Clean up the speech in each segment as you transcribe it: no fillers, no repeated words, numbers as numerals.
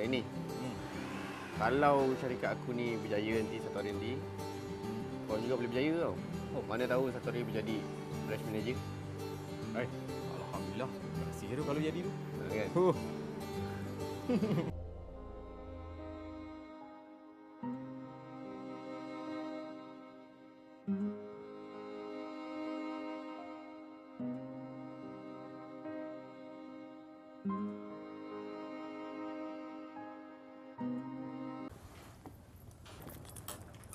Ni. Kalau syarikat aku ni berjaya nanti satu hari nanti, kau juga boleh berjaya tau. Oh, mana tahu satu hari menjadi branch manager. Alhamdulillah. Terima kasih kalau jadi tu. Kan?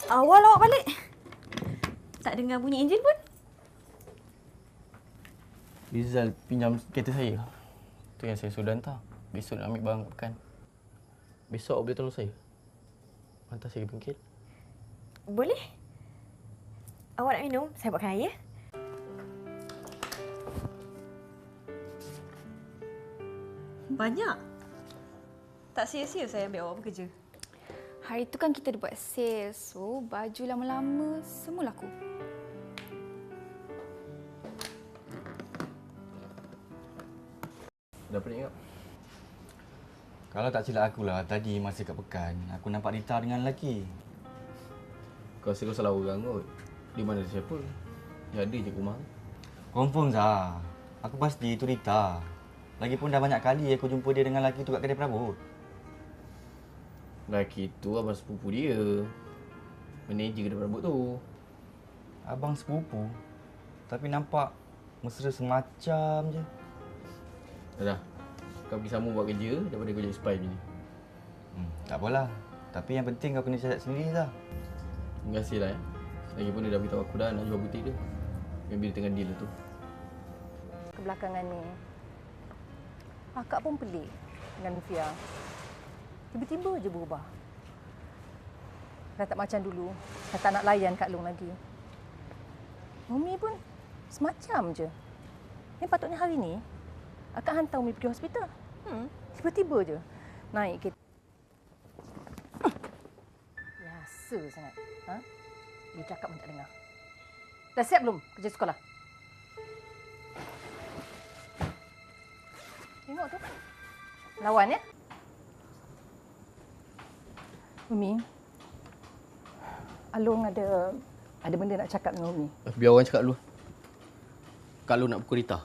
Awal awak balik. Tak dengar bunyi enjin pun. Rizal pinjam kereta saya. Tu yang saya sudah hantar. Besok nak ambil barang kat pekan. Besok awak boleh tolong saya? Hantar saya ke bengkel. Boleh. Awak nak minum? Saya buatkan air ya. Banyak. Tak sia-sia saya ambil awak bekerja. Hari tu kan kita ada buat sale. So, baju lama-lama semua laku. Dapat ingat? Kalau tak silap aku lah, tadi masa kat pekan, aku nampak Rita dengan lelaki. Kau rasa kau salah orang kot. Di mana siapa? Dia ada je kat rumah. Confirm Zah. Aku pasti itu Rita. Lagipun dah banyak kali aku jumpa dia dengan lelaki tu kat kedai perabot. Lelaki tu abang sepupu dia. Manager kedai perabot tu. Abang sepupu. Tapi nampak mesra semacam je. Dah. Kau pergi sama buat kerja daripada kau jadi spy macam ni. Tak apalah. Tapi yang penting kau kena cari sendiri lah. Terima kasih lah Lagipun dia dah beritahu aku dah nak jual butik dia. Maybe dia tengah deal lah tu. Kebelakangan ni, akak pun pelik dengan Lufia. Tiba-tiba je berubah. Dah tak macam dulu. Dah tak nak layan Kak Long lagi. Umi pun semacam je. Ni patutnya hari ni, akak hantar Umi pergi hospital. Tiba-tiba je naik kereta. Biasa sangat. Ha? Dia cakap pun tak dengar. Dah siap belum kerja sekolah? Tengok tu. Lawan ya. Umi, Along ada benda nak cakap dengan Umi. Biar orang cakap dulu. Kak Long nak pukul Rita.